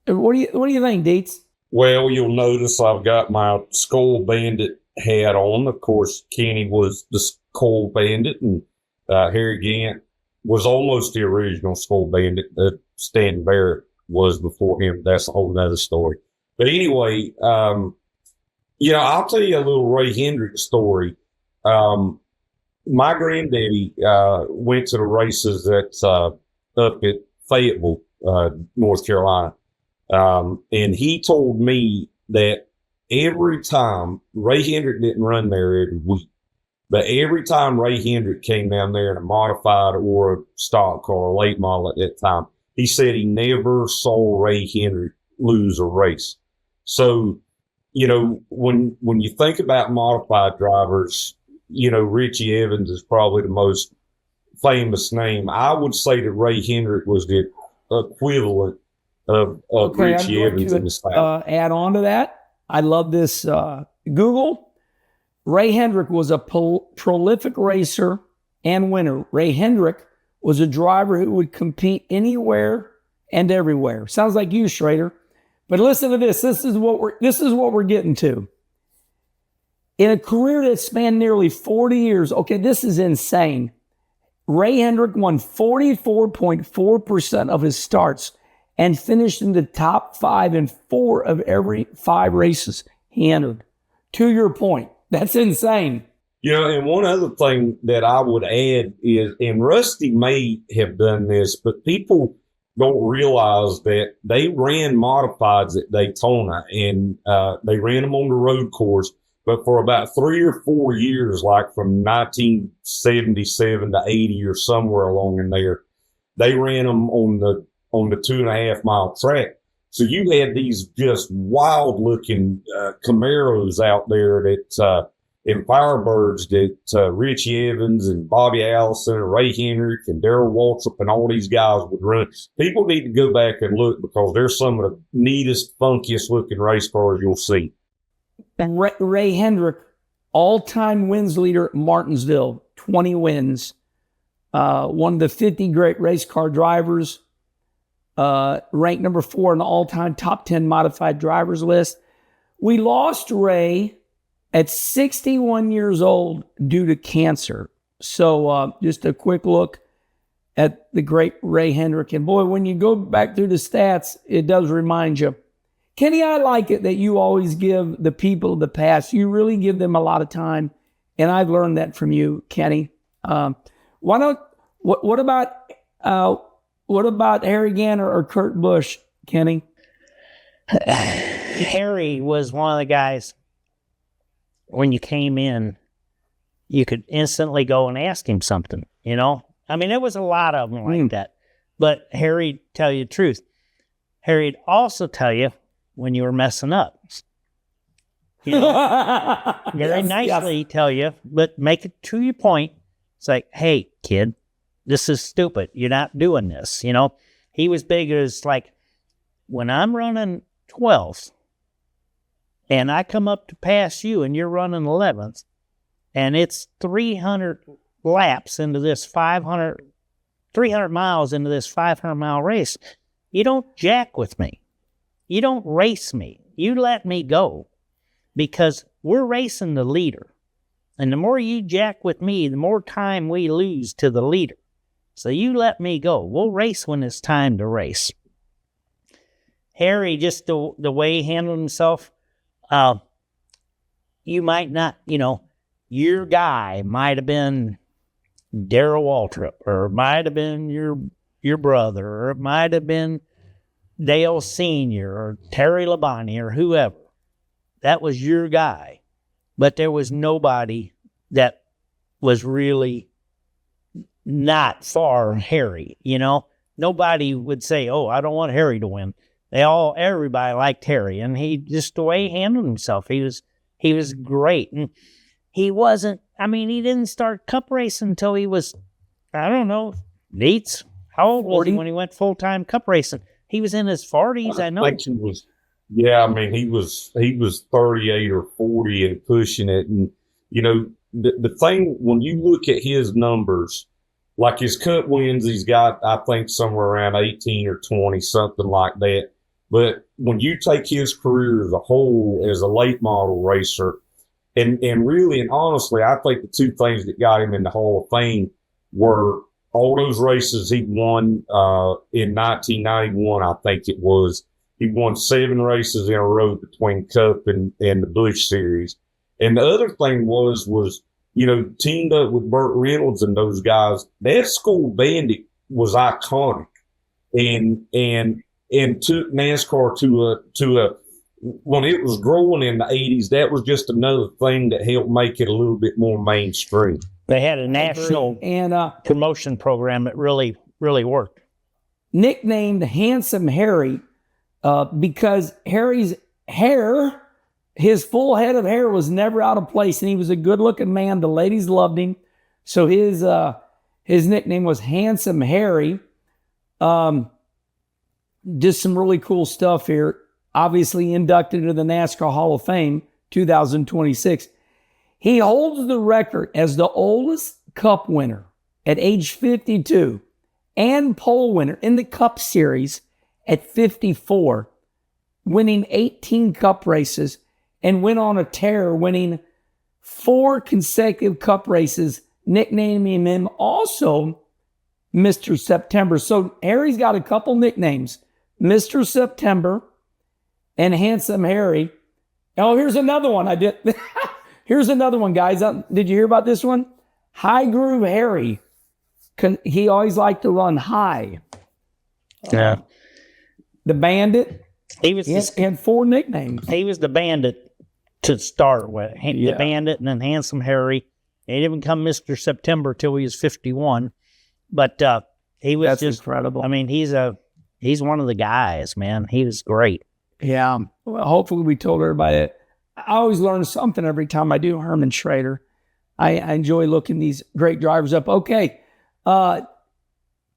What do you think, Dietz? Well, you'll notice I've got my Skull Bandit hat on. Of course, Kenny was the Skull Bandit, and Harry Gant was almost the original Skull Bandit. Stan Barrett was before him. That's a whole other story. But anyway, I'll tell you a little Ray Hendrick story. My granddaddy went to the races up at Fayetteville, North Carolina. And he told me that every time Ray Hendrick didn't run there every week, but every time Ray Hendrick came down there in a modified or a stock car, a late model at that time, he said he never saw Ray Hendrick lose a race. So, when you think about modified drivers, Richie Evans is probably the most famous name. I would say that Ray Hendrick was the equivalent of Richie Evans in the style. Add on to that, I love this. Google, Ray Hendrick was a prolific racer and winner. Ray Hendrick was a driver who would compete anywhere and everywhere. Sounds like you, Schrader. But listen to this. This is what we're getting to. In a career that spanned nearly 40 years, okay, this is insane. Ray Hendrick won 44.4% of his starts and finished in the top 5 in 4 of every 5 races he entered. To your point, that's insane. And one other thing that I would add is, and Rusty may have done this, but people don't realize that they ran modifieds at Daytona, and they ran them on the road course. But for about 3 or 4 years, like from 1977 to 80 or somewhere along in there, they ran them on the 2.5 mile track. So you had these just wild looking Camaros out there that and Firebirds that Richie Evans and Bobby Allison and Ray Hendrick and Darrell Waltrip and all these guys would run. People need to go back and look because they're some of the neatest, funkiest looking race cars you'll see. And Ray Hendrick, all-time wins leader at Martinsville, 20 wins. One of the 50 great race car drivers. Ranked number 4 in the all-time top 10 modified drivers list. We lost Ray at 61 years old due to cancer. So just a quick look at the great Ray Hendrick. And boy, when you go back through the stats, it does remind you. Kenny, I like it that you always give the people of the past. You really give them a lot of time, and I've learned that from you, Kenny. What about Harry Gant or Kurt Busch, Kenny? Harry was one of the guys, when you came in, you could instantly go and ask him something, you know? I mean, there was a lot of them like that. But Harry'd tell you the truth. Harry'd also tell you when you were messing up. You know? Very nicely tell you, but make it to your point. It's like, hey, kid, this is stupid. You're not doing this, you know? He was big as like, when I'm running 12th, and I come up to pass you and you're running 11th, and it's 300 laps into this 300 miles into this 500-mile race, you don't jack with me. You don't race me. You let me go, because we're racing the leader. And the more you jack with me, the more time we lose to the leader. So you let me go. We'll race when it's time to race. Harry, just the way he handled himself, you might not, you know, your guy might have been Darrell Waltrip, or it might have been your brother, or it might have been Dale Sr. or Terry Labonte or whoever. That was your guy. But there was nobody that was really not for Harry, you know? Nobody would say, oh, I don't want Harry to win. Everybody liked Harry, and he just the way he handled himself, he was great. And he didn't start cup racing until he was, I don't know, Neats. How old 40? Was he when he went full-time cup racing? He was in his 40s, I know. I think he was, yeah, I mean, he was 38 or 40 and pushing it. And, you know, the thing, when you look at his numbers, like his cup wins, he's got, I think, somewhere around 18 or 20, something like that. But when you take his career as a whole, as a late model racer, and really and honestly, I think the two things that got him in the Hall of Fame were all those races he won in 1991, I think it was. He won 7 races in a row between Cup and the Busch Series. And the other thing was, you know, teamed up with Burt Reynolds and those guys. That School Bandit was iconic, and took NASCAR to a when it was growing in the 80s. That was just another thing that helped make it a little bit more mainstream. They had a national promotion program that really, really worked. Nicknamed Handsome Harry because Harry's hair, his full head of hair, was never out of place, and he was a good-looking man. The ladies loved him, so his nickname was Handsome Harry. Just some really cool stuff here. Obviously inducted into the NASCAR Hall of Fame 2026. He holds the record as the oldest Cup winner at age 52 and pole winner in the Cup Series at 54, winning 18 Cup races, and went on a tear, winning 4 consecutive Cup races, nicknaming him also Mr. September. So Harry's got a couple nicknames, Mr. September and Handsome Harry. Oh, here's another one. Here's another one, guys. Did you hear about this one? High Groove Harry. He always liked to run high. Yeah. The Bandit. He had 4 nicknames. He was the Bandit to start with. The Bandit, and then Handsome Harry. He didn't become Mr. September till he was 51. But he was just incredible. I mean, he's one of the guys, man. He was great. Yeah. Well, hopefully we told everybody that. I always learn something every time I do Herm and Schrader. I enjoy looking these great drivers up. Okay. I'm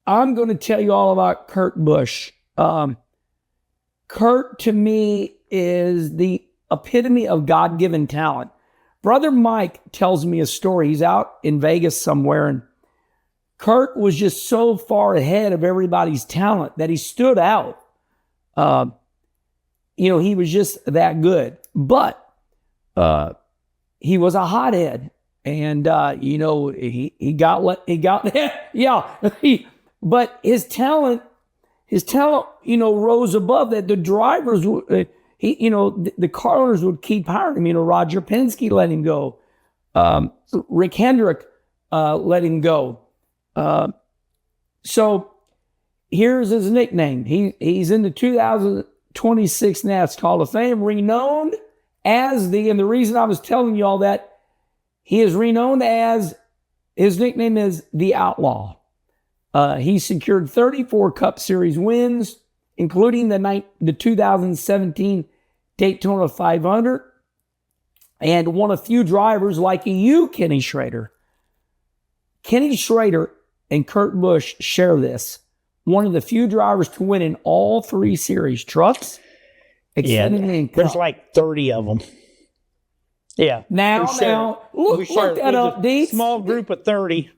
going to tell you all about Kurt Busch. Kurt, to me, is the epitome of God-given talent. Brother Mike tells me a story. He's out in Vegas somewhere, and Kurt was just so far ahead of everybody's talent that he stood out. He was just that good. But he was a hothead, and he got but his talent rose above that. The drivers, the car owners would keep hiring him. Roger Penske let him go. Rick Hendrick let him go. So here's his nickname. He's in the 2026 NASCAR Hall of Fame, renowned as and the reason I was telling you all that, he is renowned as, his nickname is the Outlaw. He secured 34 Cup Series wins, including the 2017 Daytona 500, and won a few drivers like you, Kenny Schrader. Kenny Schrader and Kurt Busch share this. One of the few drivers to win in all three series, trucks, Xfinity, and Cup. There's like 30 of them. Yeah. Now, look that up, D. Small group of 30.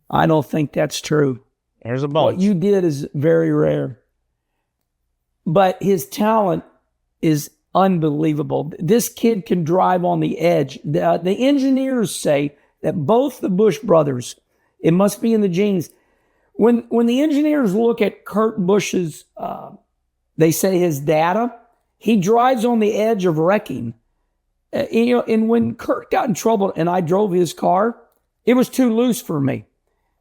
I don't think that's true. There's a bunch. What you did is very rare. But his talent is unbelievable. This kid can drive on the edge. The engineers say that both the Busch brothers, it must be in the genes. When the engineers look at Kurt Busch's, they say his data, he drives on the edge of wrecking. And when Kurt got in trouble and I drove his car, it was too loose for me.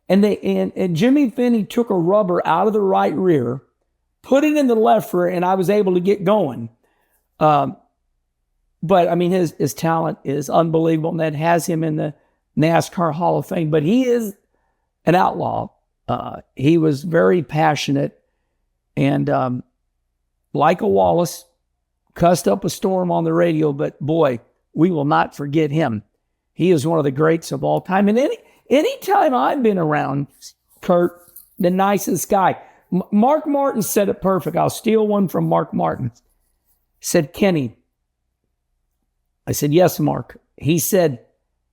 And Jimmy Finney took a rubber out of the right rear, put it in the left rear, and I was able to get going. But I mean, his talent is unbelievable, and that has him in the NASCAR Hall of Fame. But he is an outlaw. He was very passionate, and like a Wallace, cussed up a storm on the radio. But boy, we will not forget him. He is one of the greats of all time. And anytime I've been around Kurt, the nicest guy. Mark Martin said it perfect. I'll steal one from Mark Martin. He said, Kenny. I said, yes, Mark. He said,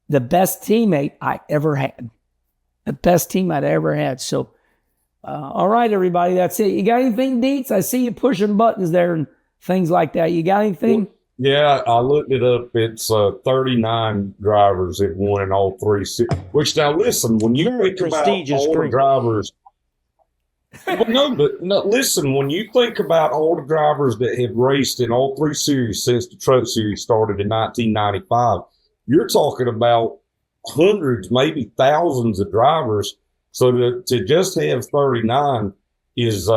the best teammate I ever had. The best team I'd ever had. So, all right, everybody, that's it. You got anything, Deets? I see you pushing buttons there and things like that. You got anything? Yeah, I looked it up. It's 39 drivers that won in all three series. Which, now listen, when you think about all the drivers, listen, when you think about all the drivers that have raced in all three series since the Truck Series started in 1995, you're talking about hundreds, maybe thousands of drivers. So to just have 39 is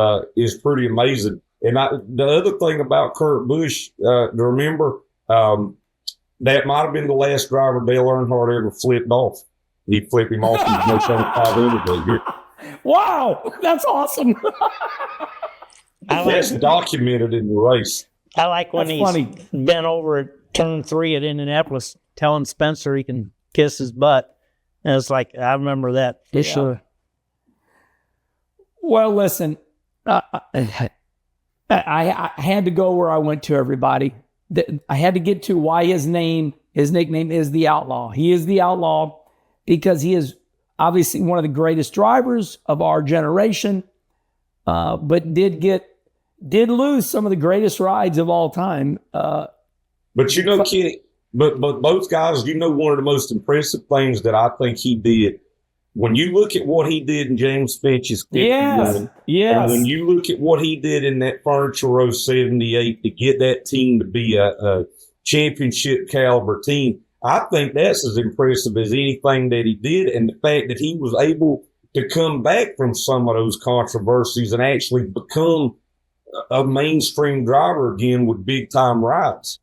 pretty amazing. And the other thing about Kurt Busch, to remember, that might have been the last driver Dale Earnhardt ever flipped off. He flipped him off in the most 500. Wow, that's awesome. That's documented in the race. I like when he's bent over at turn 3 at Indianapolis, telling Spencer he can kiss his butt. And it's like, I remember that for sure. Well, listen, I had to go where I went to, everybody. I had to get to why his nickname is the Outlaw. He is the Outlaw because he is obviously one of the greatest drivers of our generation, but did lose some of the greatest rides of all time. But Kenny, but both guys, one of the most impressive things that I think he did, when you look at what he did in James Finch's 51, and when you look at what he did in that Furniture Row 78 to get that team to be a championship caliber team, I think that's as impressive as anything that he did. And the fact that he was able to come back from some of those controversies and actually become a mainstream driver again with big time rides.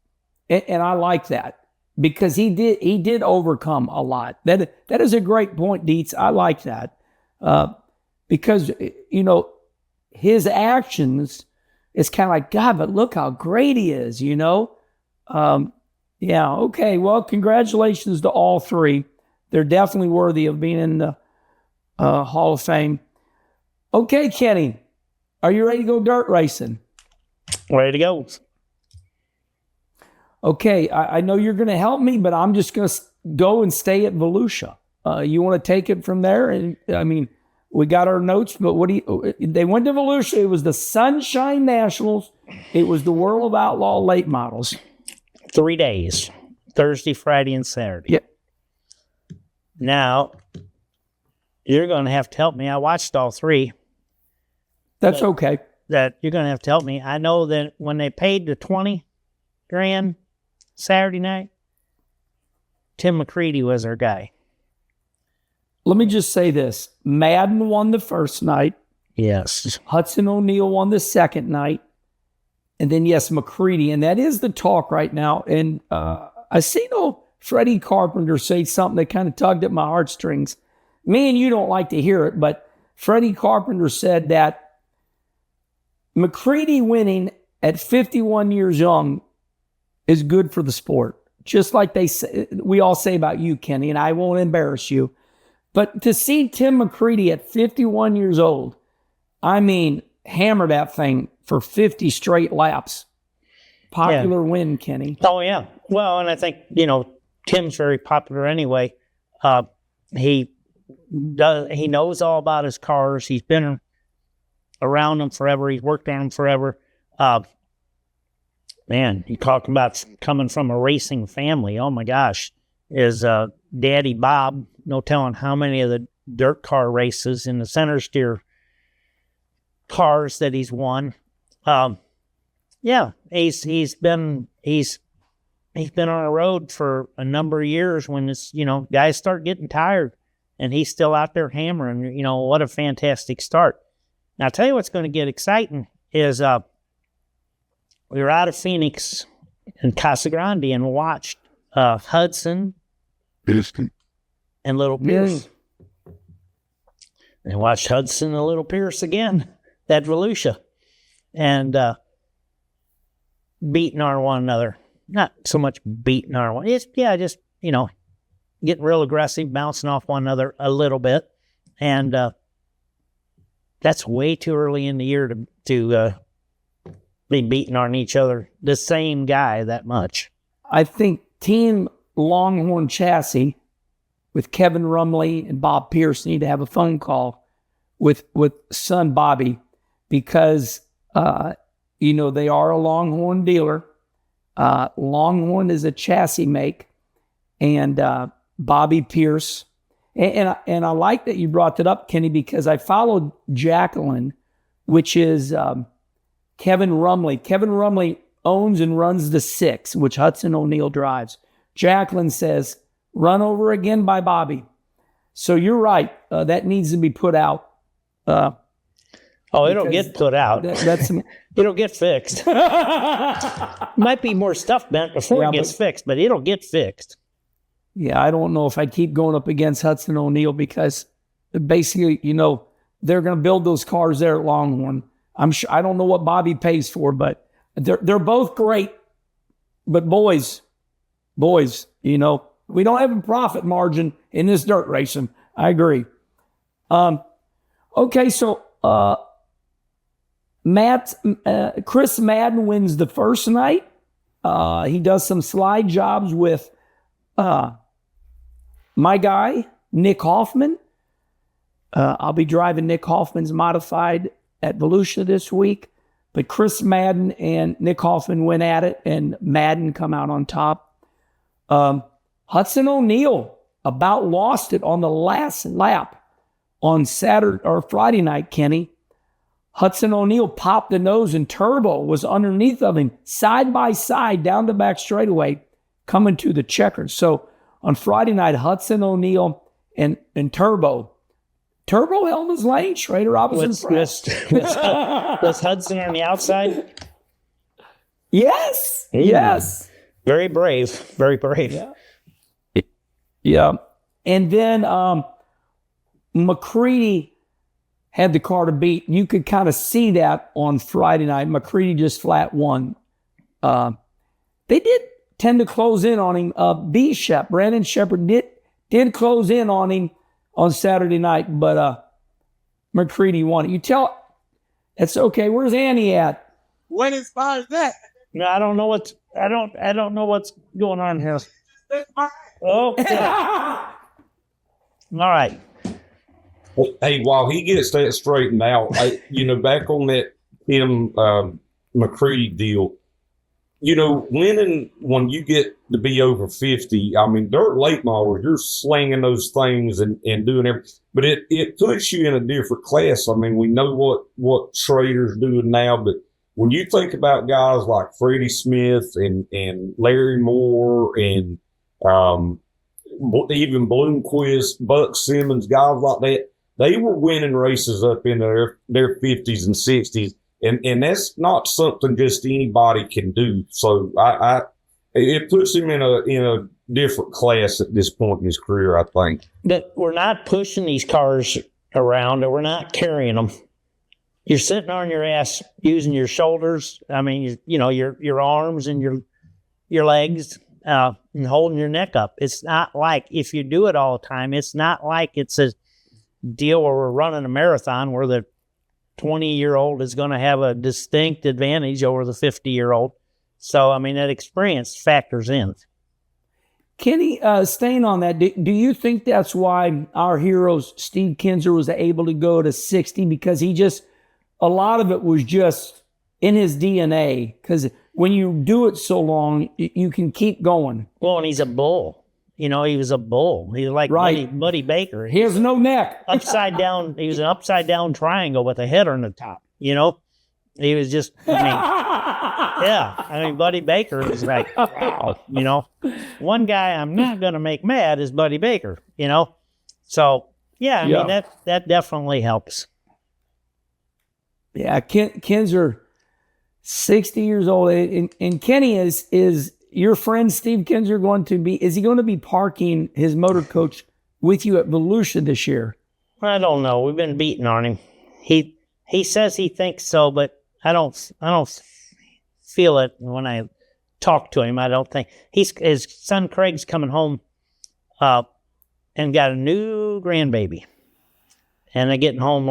And I like that. Because he did overcome a lot. That is a great point, Dietz. I like that. Because, his actions, it's kind of like, God, but look how great he is, Yeah, okay. Well, congratulations to all three. They're definitely worthy of being in the Hall of Fame. Okay, Kenny, are you ready to go dirt racing? Ready to go. Okay, I know you're going to help me, but I'm just going to go and stay at Volusia. You want to take it from there? And I mean, we got our notes, but they went to Volusia. It was the Sunshine Nationals. It was the World of Outlaw late models. 3 days, Thursday, Friday, and Saturday. Yep. Now, you're going to have to help me. I watched all three. That's okay. that you're going to have to help me. I know that when they paid the $20,000 Saturday night, Tim McCready was our guy. Let me just say this. Madden won the first night. Yes. Hudson O'Neal won the second night. And then, yes, McCready. And that is the talk right now. And I see Freddie Carpenter say something that kind of tugged at my heartstrings. Me and you don't like to hear it, but Freddie Carpenter said that McCready winning at 51 years young is good for the sport. Just like we all say about you, Kenny, and I won't embarrass you. But to see Tim McCready at 51 years old, I mean, hammer that thing for 50 straight laps. Popular win, Kenny. Oh, yeah. Well, and I think, Tim's very popular anyway. He knows all about his cars. He's been around them forever. He's worked on them forever. Man, you talk about coming from a racing family. Oh, my gosh. Is Daddy Bob, no telling how many of the dirt car races in the center steer cars that he's won. Yeah, he's been on a road for a number of years when it's, guys start getting tired and he's still out there hammering. What a fantastic start. Now, I'll tell you what's going to get exciting is we were out of Phoenix in Casa Grande and watched Hudson and Little Pierce. And watched Hudson and Little Pierce again at Volusia. And beating on one another. Not so much beating on one. It's, just, getting real aggressive, bouncing off one another a little bit. And that's way too early in the year to be beating on each other, the same guy, that much. I think Team Longhorn Chassis with Kevin Rumley and Bob Pierce need to have a phone call with son Bobby because, they are a Longhorn dealer. Longhorn is a chassis make. And Bobby Pierce. And I like that you brought that up, Kenny, because I followed Jacqueline, which is Kevin Rumley. Kevin Rumley owns and runs the 6, which Hudson O'Neal drives. Jacqueline says, run over again by Bobby. So you're right. That needs to be put out. It'll get put out. It'll get fixed. Might be more stuff bent before it gets fixed, but it'll get fixed. Yeah, I don't know if I keep going up against Hudson O'Neal because basically, they're going to build those cars there at Longhorn. I'm sure. I don't know what Bobby pays for, but they're both great. But boys, we don't have a profit margin in this dirt racing. I agree. Okay, so Chris Madden wins the first night. He does some slide jobs with my guy, Nick Hoffman. I'll be driving Nick Hoffman's modified at Volusia this week. But Chris Madden and Nick Hoffman went at it, and Madden come out on top. Hudson O'Neal about lost it on the last lap on Saturday or Friday night, Kenny. Hudson O'Neal popped the nose, and Turbo was underneath of him, side by side, down the back straightaway, coming to the checkers. So on Friday night, Hudson O'Neal and Turbo held his lane. Schrader, I was impressed. Was Hudson on the outside? Yes. Yes. Very brave. Very brave. Yeah. And then McCready had the car to beat. You could kind of see that on Friday night. McCready just flat won. They did tend to close in on him. Brandon Shepard did close in on him on Saturday night, but McCready won it. You tell it's okay. Where's Annie at? What inspires that? No, I don't know what's going on here. Okay. All right. Hey, while he gets that straightened out, back on that Tim McCready deal, winning when you get to be over 50, I mean, dirt late models, you're slinging those things and doing everything. But it puts you in a different class. I mean, we know what Schrader's doing now, but when you think about guys like Freddie Smith and Larry Moore and even Bloomquist, Buck Simmons, guys like that, they were winning races up in their 50s and 60s. And that's not something just anybody can do. So it puts him in a different class at this point in his career, I think. That we're not pushing these cars around, or we're not carrying them. You're sitting on your ass using your shoulders. I mean, your arms and your legs, and holding your neck up. It's not like, if you do it all the time, it's not like it's a deal where we're running a marathon where the 20-year-old is going to have a distinct advantage over the 50-year-old. So, I mean, that experience factors in. Kenny, staying on that, do you think that's why our hero, Steve Kinser, was able to go to 60? Because a lot of it was just in his DNA. Because when you do it so long, you can keep going. Well, and he's a bull. He was a bull. He's like Buddy Baker. He has no neck. Upside down. He was an upside down triangle with a header on the top. He was just, Buddy Baker is like, wow, one guy I'm not going to make mad is Buddy Baker, So, I mean, that definitely helps. Yeah, Kinser, 60 years old. And Kenny, is your friend Steve Kinser is he going to be parking his motor coach with you at Volusia this year? I don't know. We've been beating on him. He says he thinks so, but I don't feel it when I talk to him. I don't think his son Craig's coming home, and got a new grandbaby, and they're getting home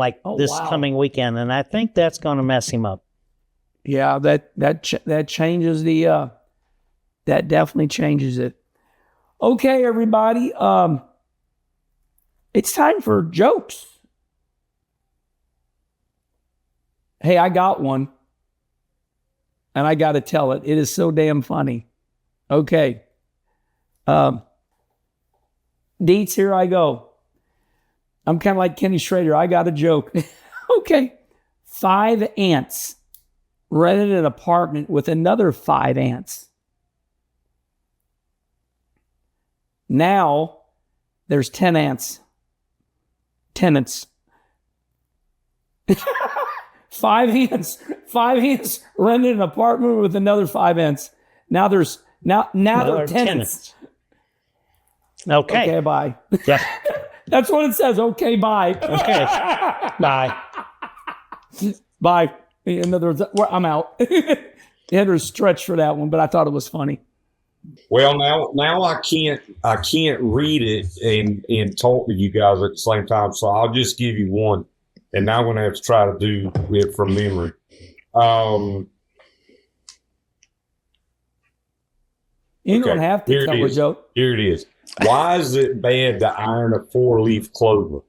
coming weekend, and I think that's going to mess him up. Yeah, that changes that definitely changes it. Okay, everybody, it's time for jokes. Hey, I got one, and I got to tell it. It is so damn funny. Okay. Deets, here I go. I'm kind of like Kenny Schrader. I got a joke. Okay. 5 ants rented an apartment with another 5 ants. Now, there's 10 ants. Tenants. 5 ants rented an apartment with another 5 ants. Now there are tenants. Okay, bye. Yeah. That's what it says. Okay, bye. Okay, bye. Bye. In other words, I'm out. You had to stretch for that one, but I thought it was funny. Well, now I can't read it and talk to you guys at the same time, so I'll just give you one, and now I'm going to have to try to do it from memory. You don't have to tell a joke. Here it is. Why is it bad to iron a 4-leaf clover?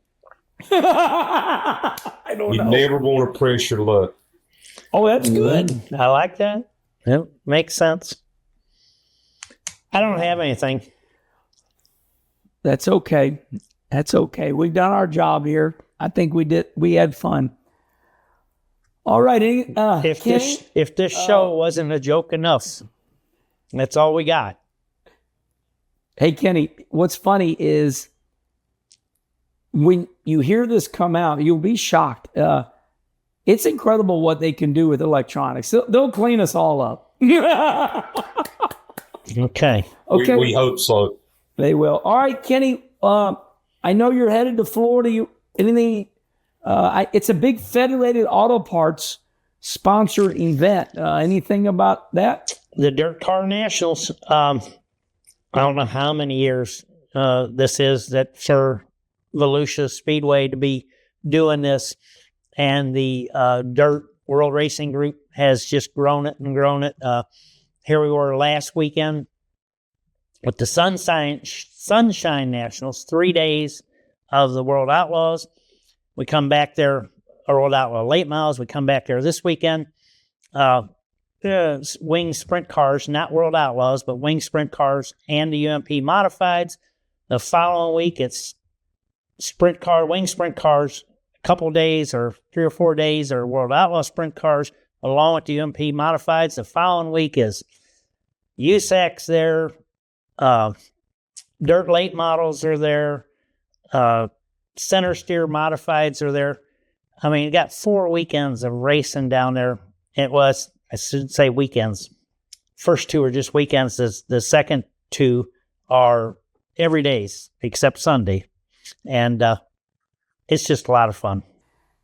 I don't know. You never want to press your luck. Oh, that's good. I like that. It makes sense. I don't have anything. That's okay. That's okay. We've done our job here. I think we did. We had fun. All right. If this show wasn't a joke enough, that's all we got. Hey, Kenny, what's funny is when you hear this come out, you'll be shocked. It's incredible what they can do with electronics. They'll clean us all up. Okay. We hope so. They will. All right, Kenny, I know you're headed to Florida. It's a big Federated Auto Parts sponsored event. Anything about that? The Dirt Car Nationals. I don't know how many years this is that for Volusia Speedway to be doing this, and the Dirt World Racing Group has just grown it and grown it. Here we were last weekend with the Sunshine Nationals, 3 days of the World Outlaws. We come back there, or World Outlaw Late Miles. We come back there this weekend. wing sprint cars, not World Outlaws, but wing sprint cars and the UMP modifieds. The following week, it's wing sprint cars, a couple days or 3 or 4 days are World Outlaw sprint cars, along with the UMP modifieds. The following week is USACs there, dirt late models are there, center steer modifieds are there. I mean, you got 4 weekends of racing down there. I should say weekends. First 2 are just weekends. The second 2 are every days except Sunday. And it's just a lot of fun.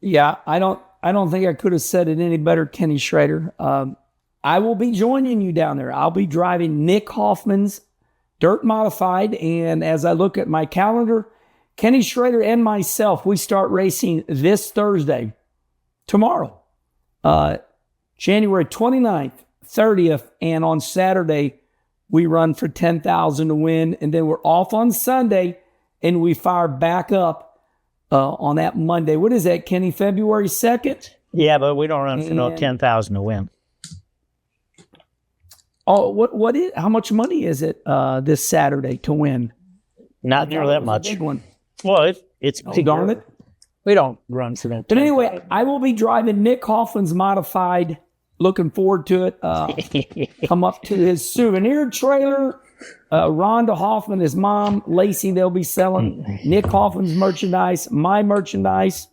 Yeah, I don't think I could have said it any better, Kenny Schrader. I will be joining you down there. I'll be driving Nick Hoffman's dirt modified, and as I look at my calendar, Kenny Schrader and myself, we start racing this Thursday, tomorrow, January 29th, 30th, and on Saturday, we run for $10,000 to win, and then we're off on Sunday, and we fire back up on that Monday. What is that, Kenny, February 2nd? Yeah, but we don't run for no 10,000 to win. Oh, how much money is it this Saturday to win? Not near that much. Big one. Well, it's darn it. We don't run for no 10,000. But anyway, I will be driving Nick Hoffman's modified. Looking forward to it. Come up to his souvenir trailer. Rhonda Hoffman, his mom, Lacey, they'll be selling Nick Hoffman's merchandise, my merchandise.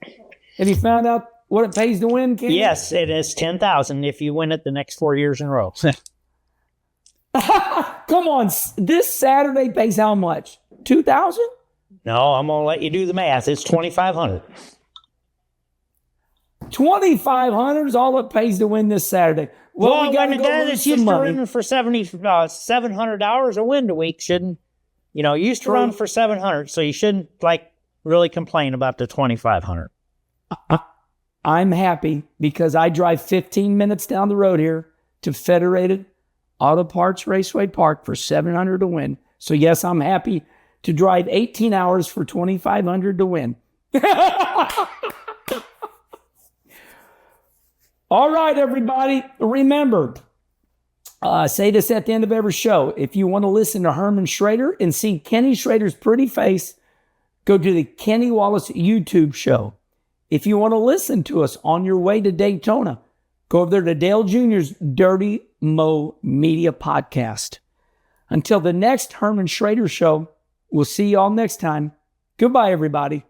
Have you found out what it pays to win, Ken? Yes, it is $10,000 if you win it the next 4 years in a row. Come on. This Saturday pays how much? $2,000? No, I'm going to let you do the math. It's $2,500. $2,500 is all it pays to win this Saturday. Well, we got when to the guy that's used to running for $700 a win a week shouldn't, used to run for $700, so you shouldn't really complain about the $2,500. I'm happy because I drive 15 minutes down the road here to Federated Auto Parts Raceway Park for $700 to win. So yes, I'm happy to drive 18 hours for $2,500 to win. All right, everybody. Remember, say this at the end of every show. If you want to listen to Herm and Schrader and see Kenny Schrader's pretty face, go to the Kenny Wallace YouTube show. If you want to listen to us on your way to Daytona, go over there to Dale Jr.'s Dirty Mo Media Podcast. Until the next Herm and Schrader show, we'll see you all next time. Goodbye, everybody.